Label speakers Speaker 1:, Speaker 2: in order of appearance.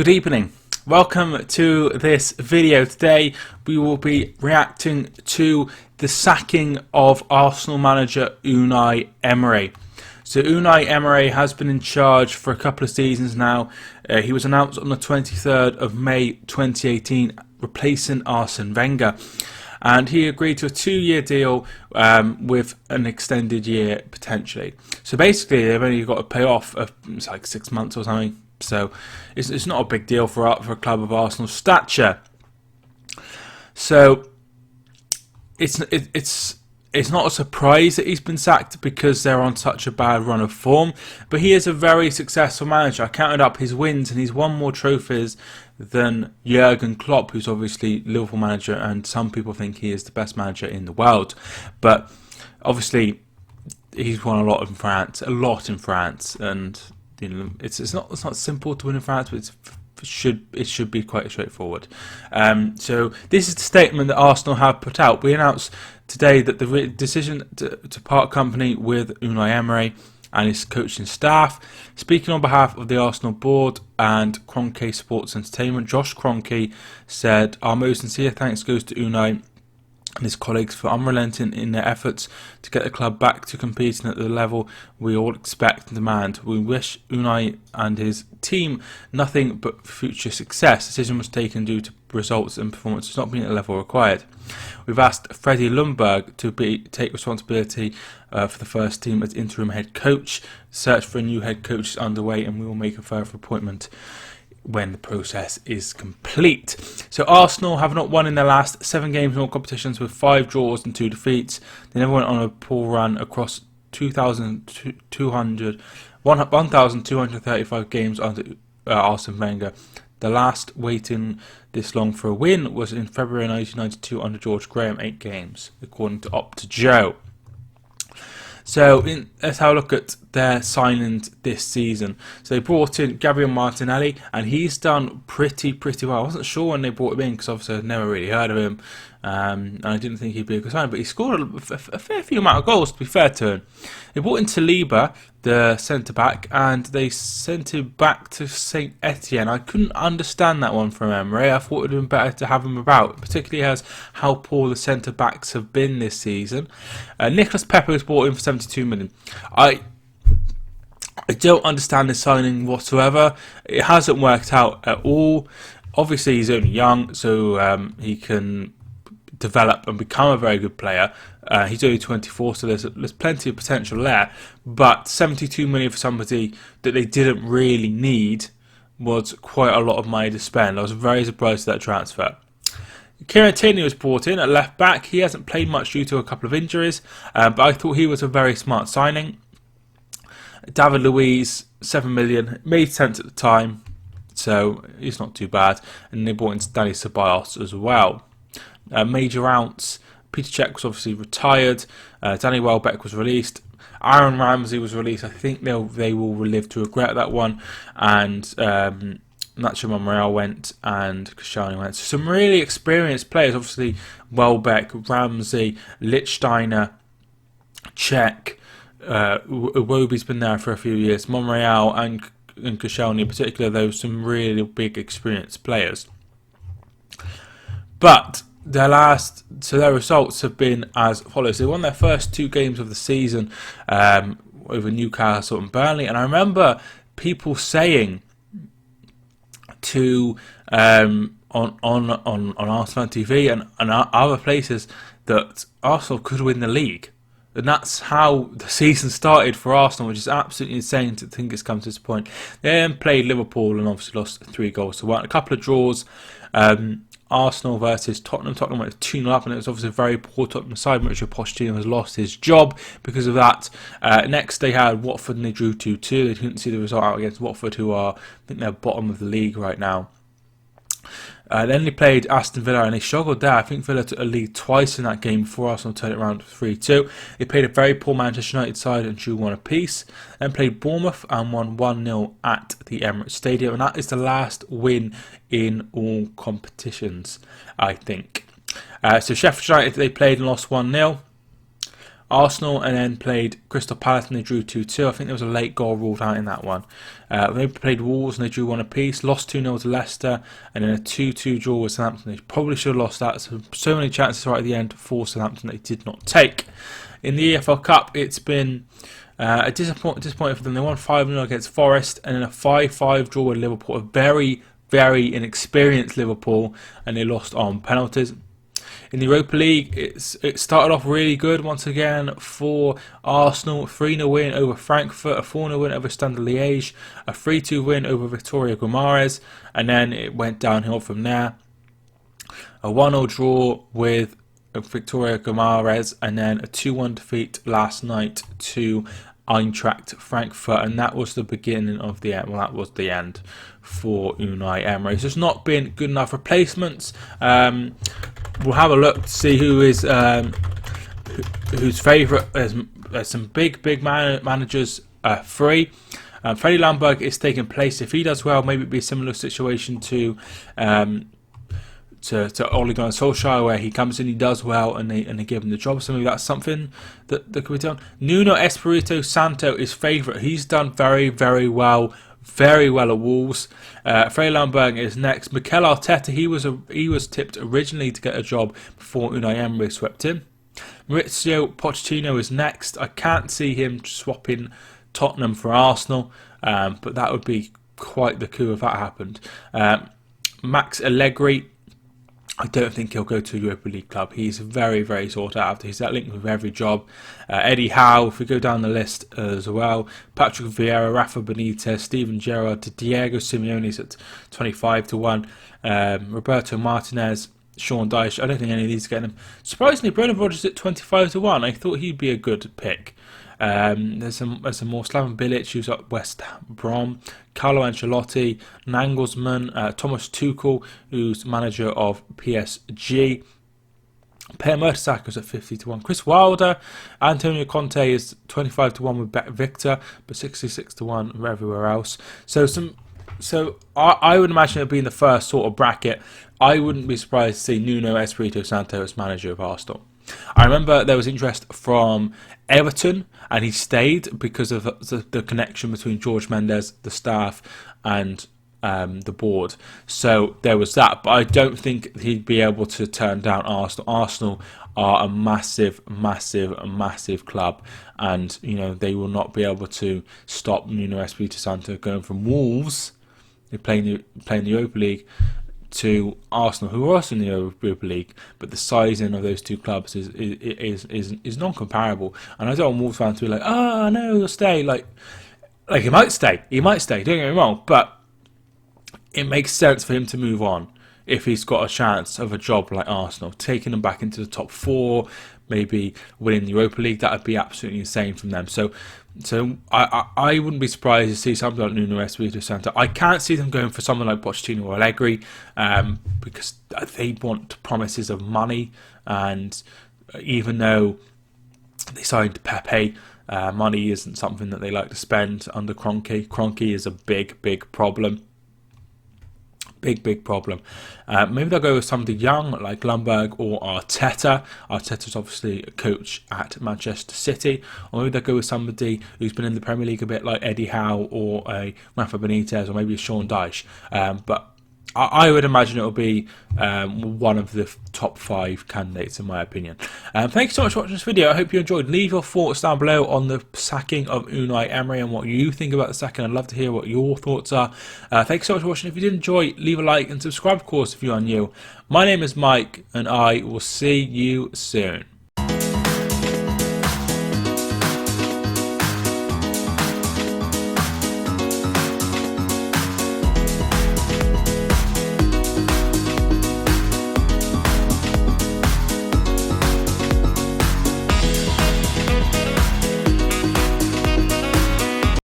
Speaker 1: Good evening. Welcome to this video. Today we will be reacting to the sacking of Arsenal manager Unai Emery. So Unai Emery has been in charge for a couple of seasons now. He was announced on the 23rd of May 2018, replacing Arsene Wenger. And he agreed to a 2-year deal with an extended year potentially. So basically they've only got to pay off, it's like 6 months or something. So it's not a big deal for a club of Arsenal's stature. So it's not a surprise that he's been sacked because they're on such a bad run of form. But he is a very successful manager. I counted up his wins and he's won more trophies than Jurgen Klopp, who's obviously Liverpool manager, and some people think he is the best manager in the world. But obviously he's won a lot in France, and you know, it's not simple to win in France, but it should be quite straightforward. So this is the statement that Arsenal have put out. We announced today that the decision to part company with Unai Emery and his coaching staff. Speaking on behalf of the Arsenal board and Kroenke Sports Entertainment, Josh Kroenke said, "Our most sincere thanks goes to Unai and his colleagues for unrelenting in their efforts to get the club back to competing at the level we all expect and demand. We wish Unai and his team nothing but future success. The decision was taken due to results and performances not being at the level required. We've asked Freddie Ljungberg to take responsibility for the first team as interim head coach. Search for a new head coach is underway and we will make a further appointment when the process is complete." So Arsenal have not won in their last 7 games in all competitions, with 5 draws and 2 defeats. They never went on a poor run across 1,235 games under Arsene Wenger. The last waiting this long for a win was in February 1992 under George Graham, 8 games, according to Opta Joe. So let's have a look at their signings this season. So they brought in Gabriel Martinelli, and he's done pretty well. I wasn't sure when they brought him in because obviously I'd never really heard of him, and I didn't think he'd be a good sign. But he scored a fair few amount of goals, to be fair to him. They brought in Saliba, the centre back, and they sent him back to Saint Etienne. I couldn't understand that one from Emery. I thought it would have been better to have him about, particularly as how poor the centre backs have been this season. Nicolas Pepe was brought in for 72 million. I don't understand this signing whatsoever. It hasn't worked out at all. Obviously he's only young, so he can develop and become a very good player. He's only 24, so there's plenty of potential there. But 72 million for somebody that they didn't really need was quite a lot of money to spend. I was very surprised at that transfer. Kieran Tierney was brought in at left back. He hasn't played much due to a couple of injuries, but I thought he was a very smart signing. David Luiz, 7 million, made sense at the time, so he's not too bad. And they brought in Danny Ceballos as well. Major ounce. Peter Cech was obviously retired. Danny Welbeck was released. Aaron Ramsey was released. I think they will live to regret that one. And Nacho Monreal went, and Koscielny went. So some really experienced players. Obviously Welbeck, Ramsey, Lichtsteiner, Cech. Iwobi's been there for a few years. Monreal and Koscielny in particular, those some really big experienced players. But their results have been as follows. They won their first 2 games of the season over Newcastle and Burnley, and I remember people saying to on Arsenal TV and other places that Arsenal could win the league. And that's how the season started for Arsenal, which is absolutely insane to think it's come to this point. They then played Liverpool and obviously lost 3-1. A couple of draws. Arsenal versus Tottenham. Tottenham went 2-0 up, and it was obviously a very poor Tottenham side. Mauricio Pochettino has lost his job because of that. Next, they had Watford, and they drew 2-2. They couldn't see the result out against Watford, who are, I think, they're bottom of the league right now. Then they played Aston Villa and they struggled there. I think Villa took a lead twice in that game before Arsenal turned it around to 3-2. They played a very poor Manchester United side and drew 1 apiece. Then played Bournemouth and won 1-0 at the Emirates Stadium. And that is the last win in all competitions, I think. So Sheffield United, they played and lost 1-0. Arsenal, and then played Crystal Palace and they drew 2-2. I think there was a late goal ruled out in that one. They played Wolves and they drew 1 apiece, lost 2-0 to Leicester, and then a 2-2 draw with Southampton. They probably should have lost that. So many chances right at the end for Southampton they did not take. In the EFL Cup, it's been a disappointment for them. They won 5-0 against Forest, and then a 5-5 draw with Liverpool. A very, very inexperienced Liverpool, and they lost on penalties. In the Europa League, it started off really good once again for Arsenal. 3-0 win over Frankfurt, a 4-0 win over Standard Liège, a 3-2 win over Victoria Guimarães, and then it went downhill from there. A 1-0 draw with Victoria Guimarães, and then a 2-1 defeat last night to Eintracht Frankfurt, and that was the beginning of the end. Well, that was the end for Unai Emery. So it's not been good enough replacements. We'll have a look to see who is whose favourite. There's some big managers free. Freddie Ljungberg is taking place. If he does well, maybe it'd be a similar situation to Ole Gunnar Solskjaer, where he comes in, he does well, and they give him the job. So maybe that's something that could be done. Nuno Espirito Santo is favourite. He's done very well at Wolves. Freddie Ljungberg is next. Mikel Arteta, he was tipped originally to get a job before Unai Emery swept him. Mauricio Pochettino is next. I can't see him swapping Tottenham for Arsenal, but that would be quite the coup if that happened. Max Allegri, I don't think he'll go to a Europa League club. He's very sought after. He's that linked with every job. Eddie Howe, if we go down the list as well. Patrick Vieira, Rafa Benitez, Steven Gerrard, Diego Simeone's at 25-1. Roberto Martinez, Sean Dyche. I don't think any of these are getting him. Surprisingly, Brendan Rodgers at 25-1. I thought he'd be a good pick. There's some more. Slaven Bilic, who's at West Brom, Carlo Ancelotti, Nagelsmann, Thomas Tuchel, who's manager of PSG, Per Mertesacker at 50-1, Chris Wilder, Antonio Conte is 25-1 with Victor, but 66-1 everywhere else. So I would imagine it'd be in the first sort of bracket. I wouldn't be surprised to see Nuno Espirito Santo as manager of Arsenal. I remember there was interest from Everton, and he stayed because of the connection between George Mendes, the staff, and the board. So there was that, but I don't think he'd be able to turn down Arsenal. Arsenal are a massive club, and they will not be able to stop Nuno Espirito Santo going from Wolves, who playing the Europa League, to Arsenal, who are also in the Europa League, but the sizing of those two clubs is non-comparable. And I don't want Wolves fans to be like, "Oh no, he'll stay." Like he might stay. Don't get me wrong, but it makes sense for him to move on if he's got a chance of a job like Arsenal, taking them back into the top 4, maybe winning the Europa League. That would be absolutely insane from them. So I wouldn't be surprised to see something like Nuno Espirito Santo. I can't see them going for someone like Pochettino or Allegri because they want promises of money, and even though they signed Pepe, money isn't something that they like to spend under Kroenke. Kroenke is a big problem. Big problem. Maybe they'll go with somebody young like Ljungberg or Arteta. Arteta's obviously a coach at Manchester City. Or maybe they'll go with somebody who's been in the Premier League a bit like Eddie Howe or a Rafa Benitez or maybe a Sean Dyche. But I would imagine it will be one of the top 5 candidates in my opinion. Thank you so much for watching this video. I hope you enjoyed. Leave your thoughts down below on the sacking of Unai Emery and what you think about the sacking. I'd love to hear what your thoughts are. Thank you so much for watching. If you did enjoy, leave a like and subscribe of course if you are new. My name is Mike and I will see you soon.